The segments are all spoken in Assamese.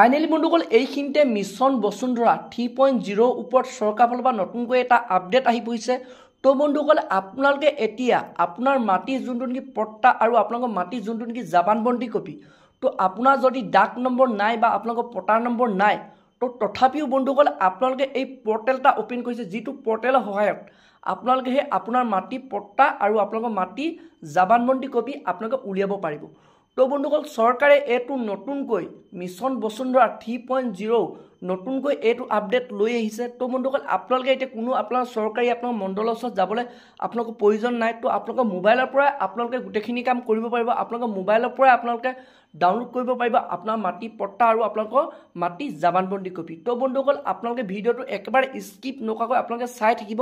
ফাইনেলি বন্ধুসকল এইখিনিতে মিছন বসুন্ধৰা 3.0 ওপৰত চৰকাৰৰ ফালৰ পৰা নতুনকৈ এটা আপডেট আহি পৰিছে। তো বন্ধুসকল আপোনালোকে এতিয়া আপোনাৰ মাটিৰ যোনটো নেকি পট্টা আৰু আপোনালোকৰ মাটিৰ যোনটো নেকি জাবানবন্দী কপি, তো আপোনাৰ যদি ডাক নম্বৰ নাই বা আপোনালোকৰ পট্টাৰ নম্বৰ নাই, তো তথাপিও বন্ধুসকল আপোনালোকে এই পৰ্টেল এটা অপেন কৰিছে, যিটো পৰ্টেলৰ সহায়ত আপোনালোকে সেই আপোনাৰ মাটি পট্টা আৰু আপোনালোকৰ মাটি জাবানবন্দী কপি আপোনালোকে উলিয়াব পাৰিব। তো বন্ধুসকল চৰকাৰে এইটো নতুনকৈ মিছন বসুন্ধৰা 3.0 নতুনকৈ এইটো আপডেট লৈ আহিছে। তো বন্ধুসকল আপোনালোকে এতিয়া কোনো আপোনাৰ চৰকাৰী আপোনাৰ মণ্ডলৰ ওচৰত যাবলৈ আপোনালোকৰ প্ৰয়োজন নাই। তো আপোনালোকৰ মোবাইলৰ পৰাই আপোনালোকে গোটেইখিনি কাম কৰিব পাৰিব। আপোনালোকৰ মোবাইলৰ পৰাই আপোনালোকে ডাউনলোড কৰিব পাৰিব আপোনাৰ মাটি পট্টা আৰু আপোনালোকৰ মাটি জাবানবন্দী কপি। তো বন্ধুসকল আপোনালোকে ভিডিঅ'টো একেবাৰে স্কিপ নকৰাকৈ আপোনালোকে চাই থাকিব,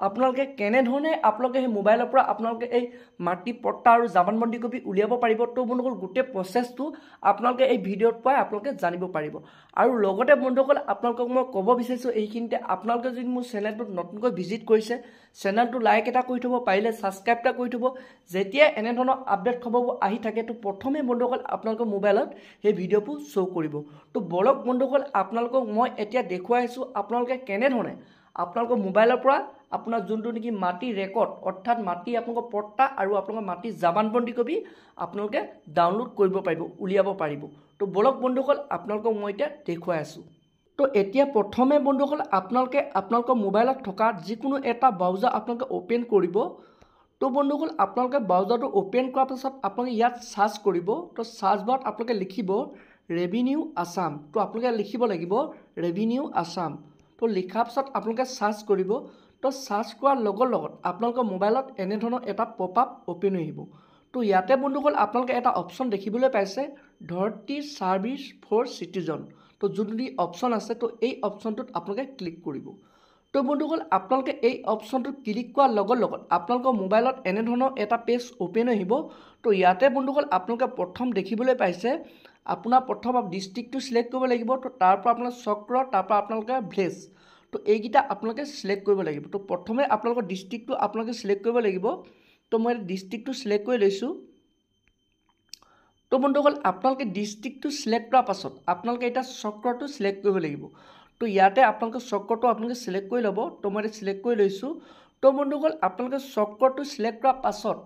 আপোনালোকে কেনেধৰণে আপোনালোকে সেই মোবাইলৰ পৰা আপোনালোকে এই মাটি পট্টা আৰু জাবানবন্দী কপি উলিয়াব পাৰিব। তো বন্ধুসকল গোটেই প্ৰচেছটো আপোনালোকে এই ভিডিঅ'ত পাই আপোনালোকে জানিব পাৰিব। আৰু লগতে বন্ধুসকল আপোনালোকক মই ক'ব বিচাৰিছোঁ এইখিনিতে, আপোনালোকে যদি মোৰ চেনেলটোত নতুনকৈ ভিজিট কৰিছে, চেনেলটো লাইক এটা কৰি থ'ব, পাৰিলে ছাবস্ক্ৰাইব এটা কৰি থ'ব। যেতিয়া এনেধৰণৰ আপডেট খবৰবোৰ আহি থাকে, তো প্ৰথমে বন্ধুসকল আপোনালোকৰ মোবাইলত সেই ভিডিঅ'বোৰ শ্ব' কৰিব। তো বলক বন্ধুসকল আপোনালোকক মই এতিয়া দেখুৱাই আছোঁ আপোনালোকে কেনেধৰণে আপোনালোকৰ মোবাইলৰ পৰা আপোনাৰ যোনটো নেকি মাটি ৰেকৰ্ড, অৰ্থাৎ মাটি আপোনালোকৰ পট্টা আৰু আপোনালোকৰ মাটি জাবানবন্দী কপি আপোনালোকে ডাউনলোড কৰিব পাৰিব, উলিয়াব পাৰিব। তো বলক বন্ধুসকল আপোনালোকক মই এতিয়া দেখুৱাই আছোঁ। তো এতিয়া প্ৰথমে বন্ধুসকল আপোনালোকে আপোনালোকৰ মোবাইলত থকা যিকোনো এটা ব্ৰাউজাৰ আপোনালোকে অ'পেন কৰিব। তো বন্ধুসকল আপোনালোকে ব্ৰাউজাৰটো অ'পেন কৰাৰ পাছত আপোনালোকে ইয়াত চাৰ্চ কৰিব। তো চাৰ্চ বাৰত আপোনালোকে লিখিব ৰেভিনিউ আছাম। তো আপোনালোকে লিখিব লাগিব ৰেভিনিউ আছাম। তো লিখাৰ পাছত আপোনালোকে চাৰ্চ কৰিব। তো চাৰ্চ কৰাৰ লগত আপোনালোকৰ মোবাইলত এনেধৰণৰ এটা পপ আপ অ'পেন হৈ আহিব। তো ইয়াতে বন্ধুসকল আপোনালোকে এটা অপশ্যন দেখিবলৈ পাইছে ধৰতী ছাৰ্ভিচ ফৰ চিটিজন। তো যোনটো অপশ্যন আছে, তো এই অপশ্যনটোত আপোনালোকে ক্লিক কৰিব। তো বন্ধুসকল আপোনালোকে এই অপশ্যনটোত ক্লিক কৰাৰ লগত আপোনালোকৰ মোবাইলত এনেধৰণৰ এটা পেজ অ'পেন হৈ আহিব। তো ইয়াতে বন্ধুসকল আপোনালোকে প্ৰথম দেখিবলৈ পাইছে আপোনাৰ প্ৰথম ডিষ্ট্ৰিক্টটো চিলেক্ট কৰিব লাগিব। তো তাৰপৰা আপোনাৰ চক্ৰ, তাৰপৰা আপোনালোকে ভিলেজ, তো এইকেইটা আপোনালোকে চিলেক্ট কৰিব লাগিব। তো প্ৰথমে আপোনালোকৰ ডিষ্ট্ৰিক্টটো আপোনালোকে চিলেক্ট কৰিব লাগিব। তো মই ডিষ্ট্ৰিক্টটো চিলেক্ট কৰি লৈছোঁ। তো বন্ধুসকল আপোনালোকে ডিষ্ট্ৰিক্টটো চিলেক্ট কৰাৰ পাছত আপোনালোকে এতিয়া চক্ৰটো চিলেক্ট কৰিব লাগিব। তো ইয়াতে আপোনালোকে চক্ৰটো আপোনালোকে চিলেক্ট কৰি ল'ব। তো মই এতিয়া চিলেক্ট কৰি লৈছোঁ। তো বন্ধুসকল আপোনালোকে চক্ৰটো চিলেক্ট কৰাৰ পাছত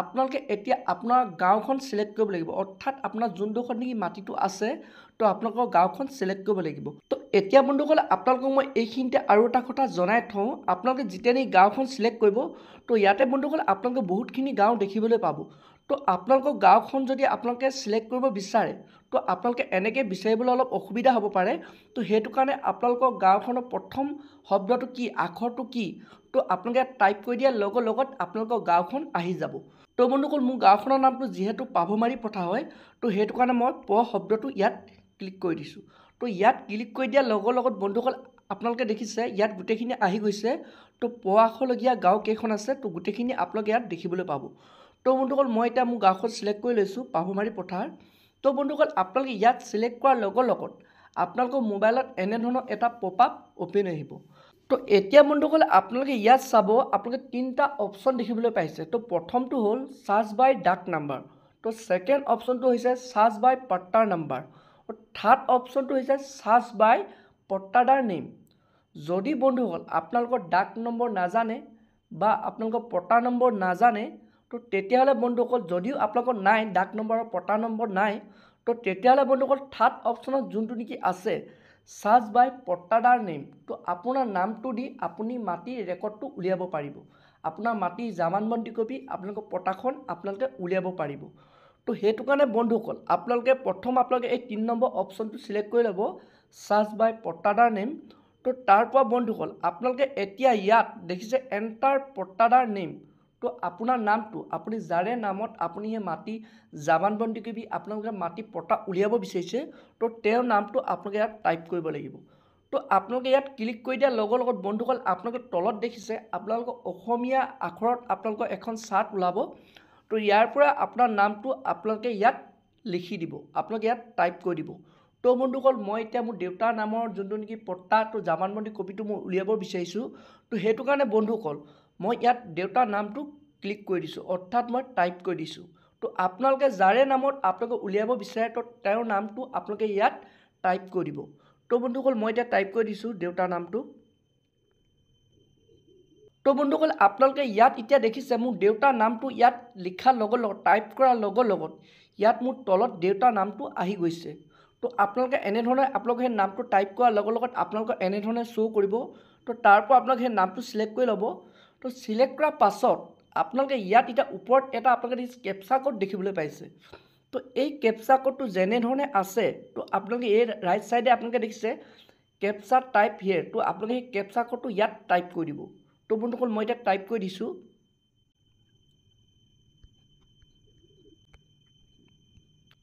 আপোনালোকে এতিয়া আপোনাৰ গাঁওখন চিলেক্ট কৰিব লাগিব, অৰ্থাৎ আপোনাৰ যোনডোখৰত নেকি মাটিটো আছে, তো আপোনালোকৰ গাঁওখন চিলেক্ট কৰিব লাগিব। তো এতিয়া বন্ধুসকল আপোনালোকক মই এইখিনিতে আৰু এটা কথা জনাই থওঁ, আপোনালোকে যেতিয়া নেকি গাঁওখন চিলেক্ট কৰিব, তো ইয়াতে বন্ধুসকল আপোনালোকে বহুতখিনি গাঁও দেখিবলৈ পাব। তো আপোনালোকৰ গাঁওখন যদি আপোনালোকে চিলেক্ট কৰিব বিচাৰে, তো আপোনালোকে এনেকৈ বিচাৰিবলৈ অলপ অসুবিধা হ'ব পাৰে। তো সেইটো কাৰণে আপোনালোকৰ গাঁওখনৰ প্ৰথম শব্দটো কি, আখৰটো কি, তো আপোনালোকে টাইপ কৰি দিয়াৰ লগত আপোনালোকৰ গাঁওখন আহি যাব। তো বন্ধুসকল মোৰ গাঁওখনৰ নামটো যিহেতু পাভমাৰী পথাৰ হয়, তো সেইটো কাৰণে মই প শব্দটো ইয়াত ক্লিক কৰি দিছোঁ। তো ইয়াত ক্লিক কৰি দিয়াৰ লগত বন্ধুসকল আপোনালোকে দেখিছে ইয়াত গোটেইখিনি আহি গৈছে। তো প আখৰলগীয়া গাঁও কেইখন আছে, তো গোটেইখিনি আপোনালোকে ইয়াত দেখিবলৈ পাব। তো বন্ধুসকল মই এতিয়া মোৰ গাঁওখন চিলেক্ট কৰি লৈছোঁ পাভমাৰী পথাৰ। তো বন্ধুসকল আপোনালোকে ইয়াত চিলেক্ট কৰাৰ লগত আপোনালোকৰ মোবাইলত এনেধৰণৰ এটা পপ আপ অ'পেন আহিব। তো এতিয়া বন্ধুসকল আপোনালোকে ইয়াত চাব আপোনালোকে তিনিটা অপশ্যন দেখিবলৈ পাইছে। তো প্ৰথমটো হ'ল চাৰ্চ বাই ডাক নাম্বাৰ, তো ছেকেণ্ড অপশ্যনটো হৈছে চাৰ্চ বাই পট্টাৰ নাম্বাৰ, আৰু থাৰ্ড অপশ্যনটো হৈছে চাৰ্চ বাই পট্টাদাৰ নেম। যদি বন্ধুসকল আপোনালোকৰ ডাক নম্বৰ নাজানে বা আপোনালোকৰ পট্টাৰ নম্বৰ নাজানে, তো তেতিয়াহ'লে বন্ধুসকল যদিও আপোনালোকৰ নাই ডাক নম্বৰ আৰু পট্টাৰ নম্বৰ নাই, তো তেতিয়াহ'লে বন্ধুসকল থাৰ্ড অপশ্যনত যোনটো নেকি আছে চাৰ্চ বাই পট্টাদাৰ নেম, তো আপোনাৰ নামটো দি আপুনি মাটিৰ ৰেকৰ্ডটো উলিয়াব পাৰিব, আপোনাৰ মাটিৰ জাবানবন্দী কপি আপোনালোকৰ পট্টাখন আপোনালোকে উলিয়াব পাৰিব। তো সেইটো কাৰণে বন্ধুসকল আপোনালোকে প্ৰথম আপোনালোকে এই 3 নম্বৰ অপশ্যনটো চিলেক্ট কৰি ল'ব চাৰ্চ বাই পট্টাদাৰ নেম। তো তাৰপৰা বন্ধুসকল আপোনালোকে এতিয়া ইয়াত দেখিছে এণ্টাৰ পট্টাদাৰ নেম। তো আপোনাৰ নামটো আপুনি যাৰে নামত আপুনি সেই মাটি জাবানবন্দী কপি আপোনালোকে মাটি পট্টা উলিয়াব বিচাৰিছে, তো তেওঁৰ নামটো আপোনালোকে ইয়াত টাইপ কৰিব লাগিব। তো আপোনালোকে ইয়াত ক্লিক কৰি দিয়াৰ লগত বন্ধুসকল আপোনালোকে তলত দেখিছে আপোনালোকৰ অসমীয়া আখৰত আপোনালোকৰ এখন চাৰ্ট ওলাব। তো ইয়াৰ পৰা আপোনাৰ নামটো আপোনালোকে ইয়াত লিখি দিব, আপোনালোকে ইয়াত টাইপ কৰি দিব। তো বন্ধুসকল মই এতিয়া মোৰ দেউতাৰ নামৰ যোনটো নেকি পট্টা, তো জাবানবন্দী কপিটো মই উলিয়াব বিচাৰিছোঁ। তো সেইটো কাৰণে বন্ধুসকল মই ইয়াত দেউতাৰ নামটো ক্লিক কৰি দিছোঁ, অৰ্থাৎ মই টাইপ কৰি দিছোঁ। তো আপোনালোকে যাৰে নামত আপোনালোকে উলিয়াব বিচাৰে, তো তেওঁৰ নামটো আপোনালোকে ইয়াত টাইপ কৰি দিব। তো বন্ধুসকল মই এতিয়া টাইপ কৰি দিছোঁ দেউতাৰ নামটো। তো বন্ধুসকল আপোনালোকে ইয়াত এতিয়া দেখিছে মোৰ দেউতাৰ নামটো ইয়াত লিখাৰ লগত টাইপ কৰাৰ লগত ইয়াত মোৰ তলত দেউতাৰ নামটো আহি গৈছে। তো আপোনালোকে এনেধৰণে আপোনালোকে সেই নামটো টাইপ কৰাৰ লগত আপোনালোকৰ এনেধৰণে শ্ব' কৰিব। তো তাৰপৰা আপোনালোকে সেই নামটো চিলেক্ট কৰি ল'ব। তো চিলেক্ট কৰাৰ পাছত আপোনালোকে ইয়াত এতিয়া ওপৰত এটা আপোনালোকে কেপচা কোড দেখিবলৈ পাইছে। তো এই কেপচা কোডটো যেনেধৰণে আছে তো আপোনালোকে এই ৰাইট ছাইডে আপোনালোকে দেখিছে কেপচা টাইপ হিয়াৰ। তো আপোনালোকে সেই কেপচা কোডটো ইয়াত টাইপ কৰি দিব। তো বন্ধুসকল মই এতিয়া টাইপ কৰি দিছোঁ।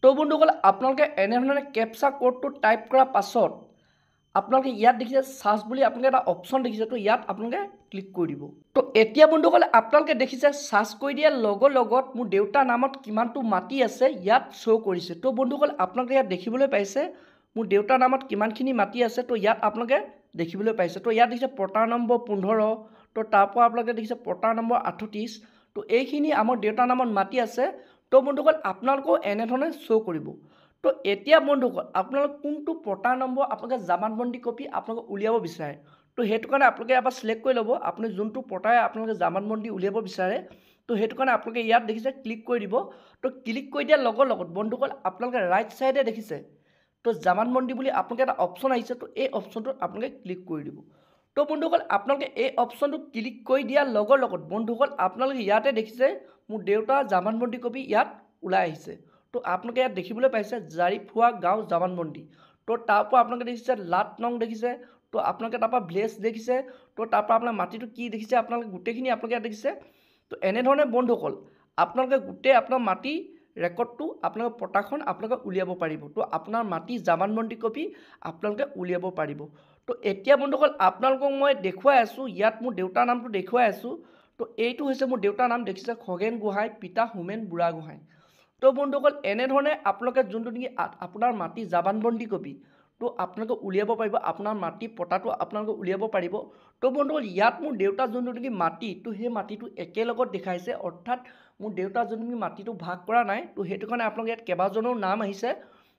তো বন্ধুসকল আপোনালোকে এনেধৰণে কেপচা কোডটো টাইপ কৰাৰ পাছত আপোনালোকে ইয়াত দেখিছে সাৰ্চ বুলি আপোনালোকে এটা অপশ্যন দেখিছে। তো ইয়াত আপোনালোকে ক্লিক কৰি দিব। তো এতিয়া বন্ধুসকল আপোনালোকে দেখিছে সাৰ্চ কৰি দিয়াৰ লগত মোৰ দেউতাৰ নামত কিমানটো মাটি আছে ইয়াত শ্ব' কৰিছে। তো বন্ধুসকল আপোনালোকে ইয়াত দেখিবলৈ পাইছে মোৰ দেউতাৰ নামত কিমানখিনি মাটি আছে। তো ইয়াত আপোনালোকে দেখিবলৈ পাইছে। তো ইয়াত দেখিছে পট্টা নম্বৰ 15। তো তাৰপৰা আপোনালোকে দেখিছে পট্টা নম্বৰ 38। তো এইখিনি আমাৰ দেউতাৰ নামত মাটি আছে। তো বন্ধুসকল আপোনালোকেও এনেধৰণে শ্ব' কৰিব। তো এতিয়া বন্ধুসকল আপোনালোক কোনটো পট্টা নম্বৰ আপোনালোকে জামানবন্দী কপি আপোনালোকে উলিয়াব বিচাৰে। তো সেইটো কাৰণে আপোনালোকে এবাৰ চিলেক্ট কৰি ল'ব আপুনি যোনটো পট্টাই আপোনালোকে জামানবন্দী উলিয়াব বিচাৰে। তো সেইটো কাৰণে আপোনালোকে ইয়াত দেখিছে ক্লিক কৰি দিব। তো ক্লিক কৰি দিয়াৰ লগত বন্ধুসকল আপোনালোকে ৰাইট ছাইডে দেখিছে তো জামানবন্দী বুলি আপোনালোকে এটা অপশ্যন আহিছে। তো এই অপশ্যনটোত আপোনালোকে ক্লিক কৰি দিব। তো বন্ধুসকল আপোনালোকে এই অপশ্যনটো ক্লিক কৰি দিয়াৰ লগত বন্ধুসকল আপোনালোকে ইয়াতে দেখিছে মোৰ দেউতাৰ জামানবন্দী কপি ইয়াত ওলাই আহিছে। তো আপোনালোকে ইয়াত দেখিবলৈ পাইছে জাৰিফুৱা গাঁও জামানবন্দী। তো তাৰপৰা আপোনালোকে দেখিছে লাট নং দেখিছে। তো আপোনালোকে তাৰপৰা ভিলেজ দেখিছে। তো তাৰপৰা আপোনাৰ মাটিটো কি দেখিছে আপোনালোকে গোটেইখিনি আপোনালোকে ইয়াত দেখিছে। তো এনেধৰণে বন্ধুসকল আপোনালোকে গোটেই আপোনাৰ মাটি ৰেকৰ্ডটো আপোনালোকে পট্টাখন আপোনালোকে উলিয়াব পাৰিব। তো আপোনাৰ মাটি জামানবন্দী কপি আপোনালোকে উলিয়াব পাৰিব। তো এতিয়া বন্ধুসকল আপোনালোকক মই দেখুৱাই আছোঁ ইয়াত মোৰ দেউতাৰ নামটো দেখুৱাই আছোঁ। তো এইটো হৈছে মোৰ দেউতাৰ নাম দেখিছে খগেন গোহাঁই, পিতা হোমেন বুঢ়াগোহাঁই। তো বন্ধুসকল এনেধৰণে আপোনালোকে যোনটো নেকি আপোনাৰ মাটি জামানবন্দী কপি তো আপোনালোকে উলিয়াব পাৰিব। আপোনাৰ মাটি পট্টাটো আপোনালোকে উলিয়াব পাৰিব। তো বন্ধুসকল ইয়াত মোৰ দেউতাৰ যোনটো নেকি মাটি তো সেই মাটিটো একেলগত দেখাইছে, অৰ্থাৎ মোৰ দেউতাৰ যোনটো নেকি মাটিটো ভাগ কৰা নাই। তো সেইটো কাৰণে আপোনালোকে ইয়াত কেইবাজনৰ নাম আহিছে।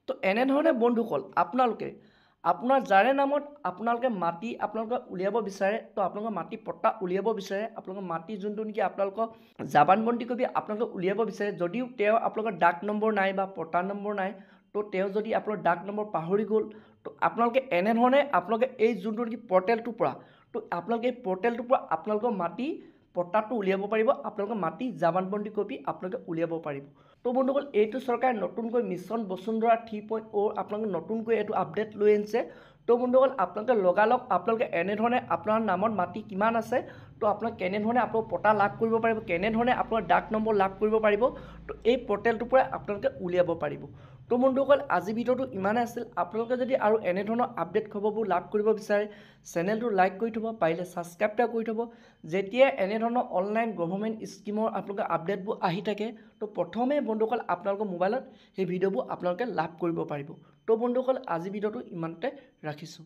তো এনেধৰণে বন্ধুসকল আপোনালোকে আপোনাৰ যাৰে নামত আপোনালোকে মাটি আপোনালোকে উলিয়াব বিচাৰে তো আপোনালোকৰ মাটি পট্টা উলিয়াব বিচাৰে, আপোনালোকৰ মাটি যোনটো নেকি আপোনালোকৰ জামানবন্দী কপি আপোনালোকে উলিয়াব বিচাৰে, যদিও তেওঁ আপোনালোকৰ ডাক নম্বৰ নাই বা পট্টা নম্বৰ নাই, তো তেওঁ যদি আপোনাৰ ডাক নম্বৰ পাহৰি গ'ল তো আপোনালোকে এনেধৰণে আপোনালোকে এই যোনটো নেকি পৰ্টেলটোৰ পৰা তো আপোনালোকে এই পৰ্টেলটোৰ পৰা আপোনালোকৰ মাটি পট্টাটো উলিয়াব পাৰিব, আপোনালোকৰ মাটি জামানবন্দী কপি আপোনালোকে উলিয়াব পাৰিব। তো বন্ধুসকল এইটো চৰকাৰে নতুনকৈ মিছন বসুন্ধৰা 3.0 আপোনালোকে নতুনকৈ এইটো আপডেট লৈ আনিছে। তো বন্ধুসকল আপোনালোকে লগালগ আপোনালোকে এনেধৰণে আপোনাৰ নামত মাটি কিমান আছে তো আপোনালোকে কেনেধৰণে আপোনালোক পট্টা লাভ কৰিব পাৰিব, কেনেধৰণে আপোনাৰ ডাক নম্বৰ লাভ কৰিব পাৰিব, তো এই পৰ্টেলটোৰ পৰা আপোনালোকে উলিয়াব পাৰিব। তো বন্ধুসকল আজি ভিডিঅ'টো ইমানেই আছিল। আপোনালোকে যদি আৰু এনেধৰণৰ আপডেট খবৰবোৰ লাভ কৰিব বিচাৰে চেনেলটো লাইক কৰি থ'ব, পাৰিলে ছাবস্ক্ৰাইব কৰি থ'ব। যেতিয়া এনেধৰণৰ অনলাইন গভৰ্ণমেণ্ট স্কিমৰ আপোনালোকে আপডেটবোৰ আহি থাকে তো প্ৰথমে বন্ধুসকল আপোনালোকৰ মোবাইলত সেই ভিডিঅ'বোৰ আপোনালোকে লাভ কৰিব পাৰিব। তো বন্ধুসকল আজি ভিডিঅ'টো ইমানতে ৰাখিছোঁ।